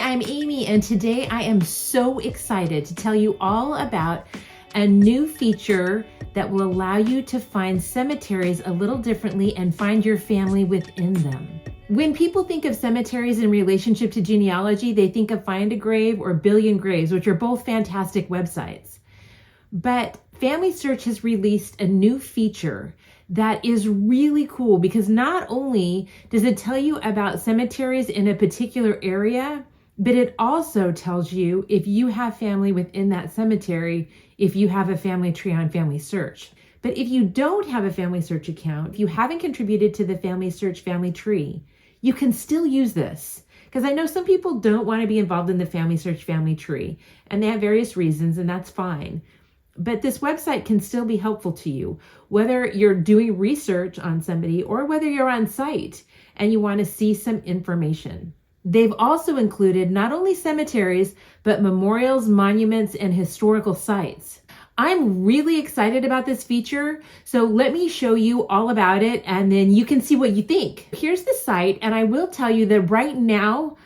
I'm Aimee, and today I am so excited to tell you all about a new feature that will allow you to find cemeteries a little differently and find your family within them. When people think of cemeteries in relationship to genealogy, they think of Find a Grave or Billion Graves, which are both fantastic websites. But FamilySearch has released a new feature that is really cool because not only does it tell you about cemeteries in a particular area, but it also tells you if you have family within that cemetery, if you have a family tree on FamilySearch. But if you don't have a FamilySearch account, if you haven't contributed to the FamilySearch family tree, you can still use this. Because I know some people don't want to be involved in the FamilySearch family tree, and they have various reasons, and that's fine. But this website can still be helpful to you, whether you're doing research on somebody or whether you're on site and you want to see some information. They've also included not only cemeteries, but memorials, monuments, and historical sites. I'm really excited about this feature, so let me show you all about it and then you can see what you think. Here's the site, and I will tell you that right now,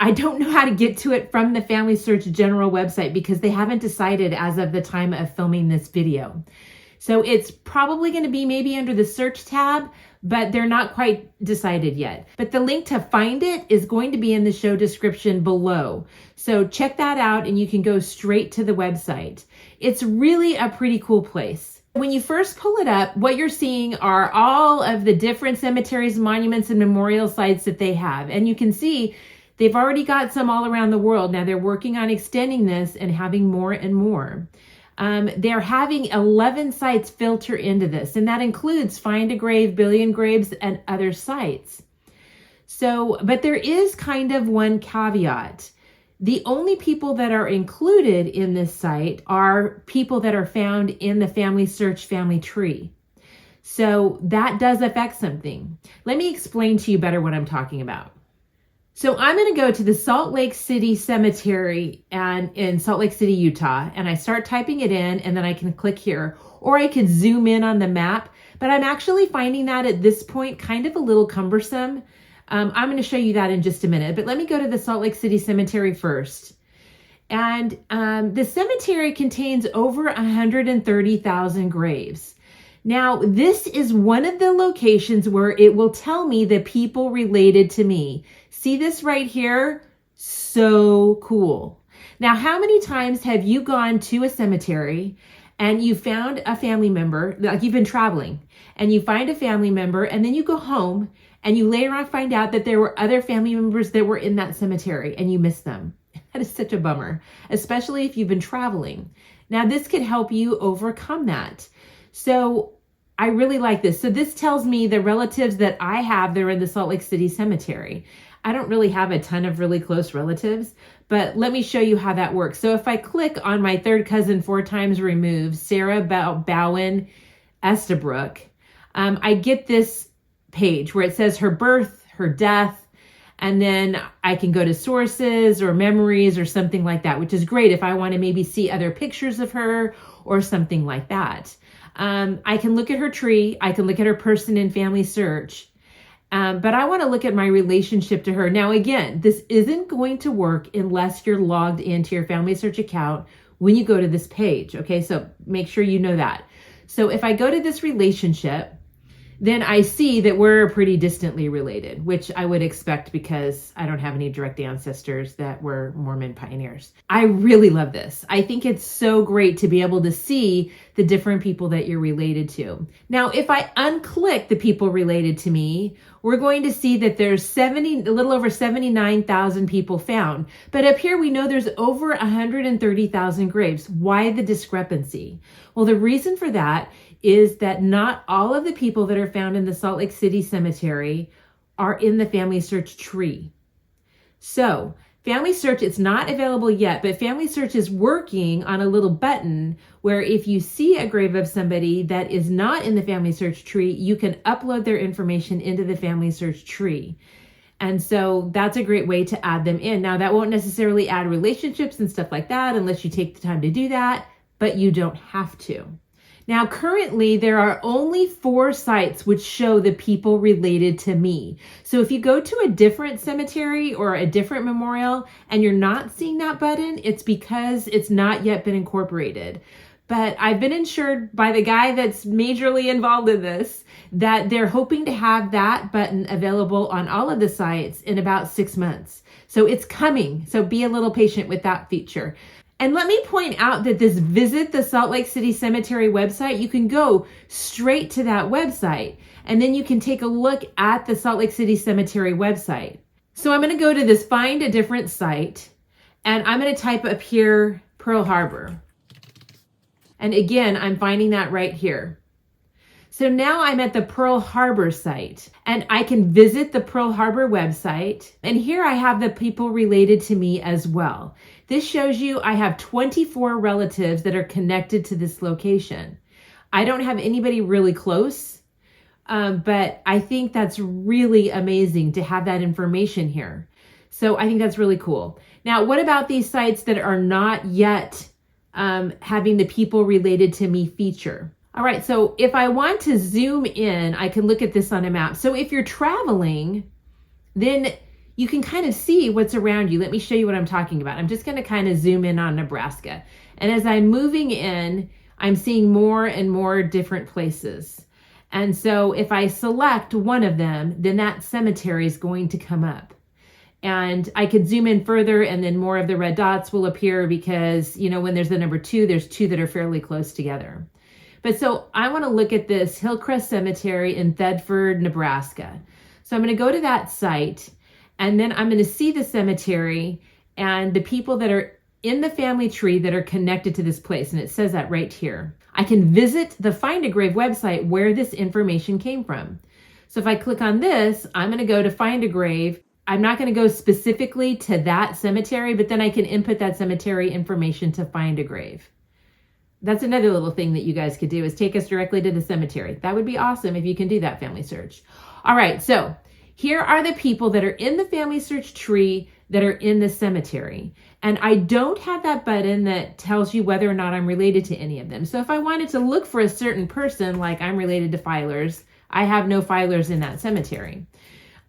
I don't know how to get to it from the FamilySearch general website because they haven't decided as of the time of filming this video. So it's probably going to be maybe under the search tab, but they're not quite decided yet. But the link to find it is going to be in the show description below. So check that out and you can go straight to the website. It's really a pretty cool place. When you first pull it up, what you're seeing are all of the different cemeteries, monuments, and memorial sites that they have. And you can see they've already got some all around the world. Now they're working on extending this and having more and more. They're having 11 sites filter into this, and that includes Find a Grave, Billion Graves, and other sites. So, but there is kind of one caveat. The only people that are included in this site are people that are found in the FamilySearch family tree. So that does affect something. Let me explain to you better what I'm talking about. So I'm going to go to the Salt Lake City Cemetery and in Salt Lake City, Utah, and I start typing it in and then I can click here, or I could zoom in on the map, but I'm actually finding that at this point kind of a little cumbersome. I'm going to show you that in just a minute, but let me go to the Salt Lake City Cemetery first. And the cemetery contains over 130,000 graves. Now, this is one of the locations where it will tell me the people related to me. See this right here? So cool. Now, how many times have you gone to a cemetery and you found a family member, like you've been traveling, and you find a family member and then you go home and you later on find out that there were other family members that were in that cemetery and you miss them? That is such a bummer, especially if you've been traveling. Now, this could help you overcome that. So I really like this. So this tells me the relatives that I have, they're in the Salt Lake City Cemetery. I don't really have a ton of really close relatives, but let me show you how that works. So if I click on my third cousin 4 times removed, Sarah Bowen Estabrook, I get this page where it says her birth, her death, and then I can go to sources or memories or something like that, which is great if I want to maybe see other pictures of her or something like that. I can look at her tree. I can look at her person in FamilySearch. But I want to look at my relationship to her. Now, again, this isn't going to work unless you're logged into your FamilySearch account when you go to this page. Okay, so make sure you know that. So if I go to this relationship, then I see that we're pretty distantly related, which I would expect because I don't have any direct ancestors that were Mormon pioneers. I really love this. I think it's so great to be able to see the different people that you're related to. Now, if I unclick the people related to me, we're going to see that there's a little over 79,000 people found. But up here, we know there's over 130,000 graves. Why the discrepancy? Well, the reason for that is that not all of the people that are found in the Salt Lake City Cemetery are in the FamilySearch tree. So FamilySearch, it's not available yet, but FamilySearch is working on a little button where if you see a grave of somebody that is not in the FamilySearch tree, you can upload their information into the FamilySearch tree. And so that's a great way to add them in. Now, that won't necessarily add relationships and stuff like that unless you take the time to do that, but you don't have to. Now, currently, there are only 4 sites which show the people related to me. So if you go to a different cemetery or a different memorial and you're not seeing that button, it's because it's not yet been incorporated. But I've been assured by the guy that's majorly involved in this that they're hoping to have that button available on all of the sites in about 6 months. So it's coming. So be a little patient with that feature. And let me point out that this Visit the Salt Lake City Cemetery website, you can go straight to that website, and then you can take a look at the Salt Lake City Cemetery website. So I'm going to go to this Find a Different Site, and I'm going to type up here Pearl Harbor. And again, I'm finding that right here. So now I'm at the Pearl Harbor site, and I can visit the Pearl Harbor website. And here I have the people related to me as well. This shows you I have 24 relatives that are connected to this location. I don't have anybody really close, but I think that's really amazing to have that information here. So I think that's really cool. Now, what about these sites that are not yet having the people related to me feature? All right, so if I want to zoom in, I can look at this on a map. So if you're traveling, then you can kind of see what's around you. Let me show you what I'm talking about. I'm just going to kind of zoom in on Nebraska. And as I'm moving in, I'm seeing more and more different places. And so if I select one of them, then that cemetery is going to come up. And I could zoom in further, and then more of the red dots will appear because, you know, when there's the number 2, there's 2 that are fairly close together. But so I want to look at this Hillcrest Cemetery in Thedford, Nebraska. So I'm going to go to that site, and then I'm going to see the cemetery and the people that are in the family tree that are connected to this place. And it says that right here. I can visit the Find a Grave website where this information came from. So if I click on this, I'm going to go to Find a Grave. I'm not going to go specifically to that cemetery, but then I can input that cemetery information to Find a Grave. That's another little thing that you guys could do, is take us directly to the cemetery. That would be awesome if you can do that, FamilySearch. All right, so here are the people that are in the FamilySearch tree that are in the cemetery. And I don't have that button that tells you whether or not I'm related to any of them. So if I wanted to look for a certain person, like I'm related to filers, I have no filers in that cemetery.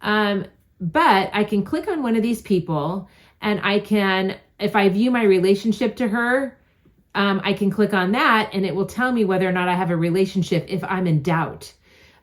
But I can click on one of these people, and I can, if I view my relationship to her, I can click on that, and it will tell me whether or not I have a relationship if I'm in doubt.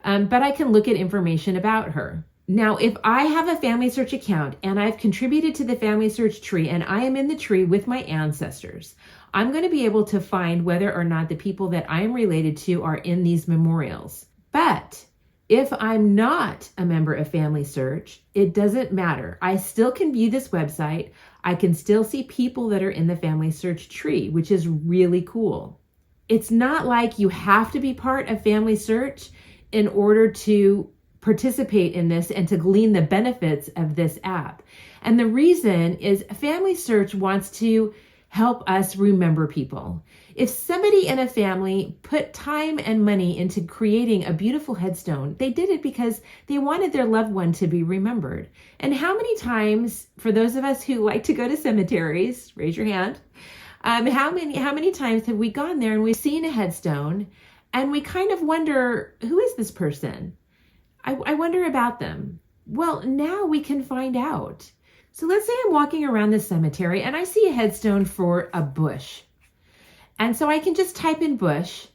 But I can look at information about her. Now, if I have a FamilySearch account and I've contributed to the FamilySearch tree and I am in the tree with my ancestors, I'm going to be able to find whether or not the people that I'm related to are in these memorials. But if I'm not a member of FamilySearch, it doesn't matter. I still can view this website. I can still see people that are in the FamilySearch tree, which is really cool. It's not like you have to be part of FamilySearch in order to participate in this and to glean the benefits of this app. And the reason is FamilySearch wants to help us remember people. If somebody in a family put time and money into creating a beautiful headstone, they did it because they wanted their loved one to be remembered. And how many times, for those of us who like to go to cemeteries, raise your hand, how many times have we gone there and we've seen a headstone and we kind of wonder, who is this person? I wonder about them. Well, now we can find out. So let's say I'm walking around the cemetery and I see a headstone for a Bush. And so I can just type in Bush,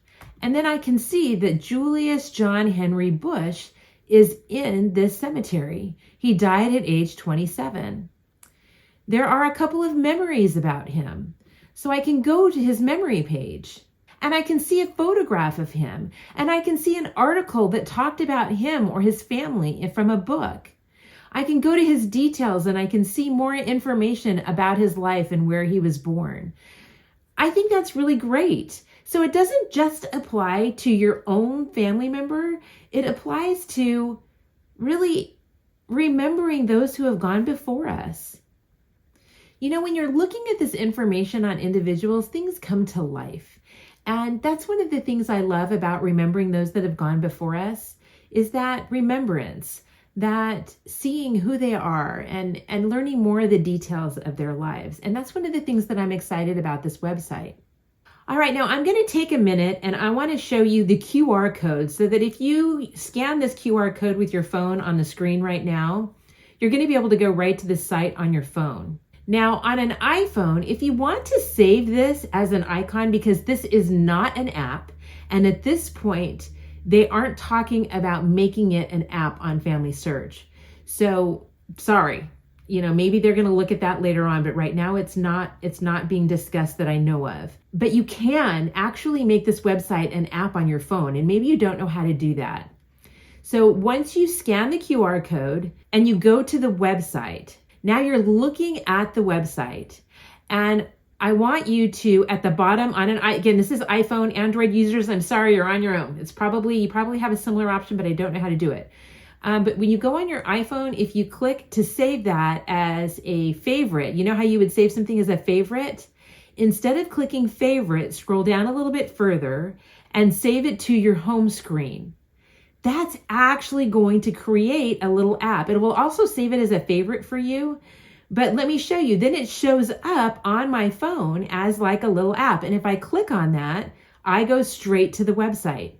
and then I can see that Julius John Henry Bush is in this cemetery. He died at age 27. There are a couple of memories about him. So I can go to his memory page, and I can see a photograph of him, and I can see an article that talked about him or his family from a book. I can go to his details and I can see more information about his life and where he was born. I think that's really great. So it doesn't just apply to your own family member. It applies to really remembering those who have gone before us. You know, when you're looking at this information on individuals, things come to life. And that's one of the things I love about remembering those that have gone before us, is that remembrance, that seeing who they are and learning more of the details of their lives. And that's one of the things that I'm excited about this website. All right, now I'm going to take a minute and I want to show you the QR code so that if you scan this QR code with your phone on the screen right now, you're going to be able to go right to the site on your phone. Now on an iPhone, if you want to save this as an icon, because this is not an app, and at this point, they aren't talking about making it an app on FamilySearch. So sorry, maybe they're going to look at that later on, but right now it's not being discussed that I know of. But you can actually make this website an app on your phone, and maybe you don't know how to do that. So once you scan the QR code and you go to the website, now you're looking at the website, and I want you to, at the bottom again, this is iPhone, Android users, I'm sorry, you're on your own. You probably have a similar option, but I don't know how to do it. But when you go on your iPhone, if you click to save that as a favorite, you know how you would save something as a favorite? Instead of clicking favorite, scroll down a little bit further and save it to your home screen. That's actually going to create a little app. It will also save it as a favorite for you. But let me show you. Then it shows up on my phone as like a little app. And if I click on that, I go straight to the website.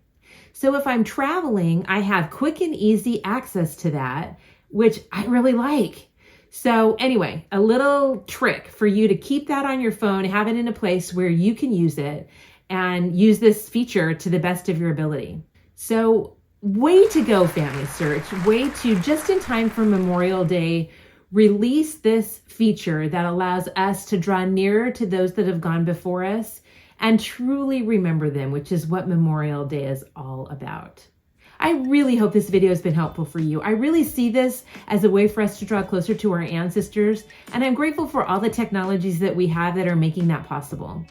So if I'm traveling, I have quick and easy access to that, which I really like. So anyway, a little trick for you to keep that on your phone, have it in a place where you can use it and use this feature to the best of your ability. So way to go, FamilySearch. Way to, just in time for Memorial Day, release this feature that allows us to draw nearer to those that have gone before us and truly remember them, which is what Memorial Day is all about. I really hope this video has been helpful for you. I really see this as a way for us to draw closer to our ancestors, and I'm grateful for all the technologies that we have that are making that possible.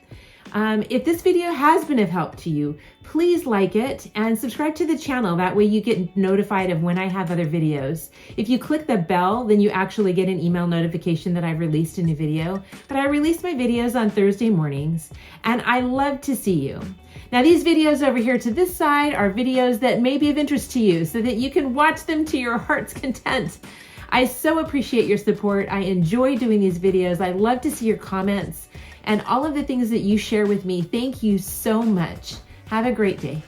If this video has been of help to you, please like it and subscribe to the channel. That way you get notified of when I have other videos. If you click the bell, then you actually get an email notification that I've released a new video. But I release my videos on Thursday mornings, and I love to see you. Now these videos over here to this side are videos that may be of interest to you so that you can watch them to your heart's content. I so appreciate your support. I enjoy doing these videos. I love to see your comments and all of the things that you share with me. Thank you so much. Have a great day.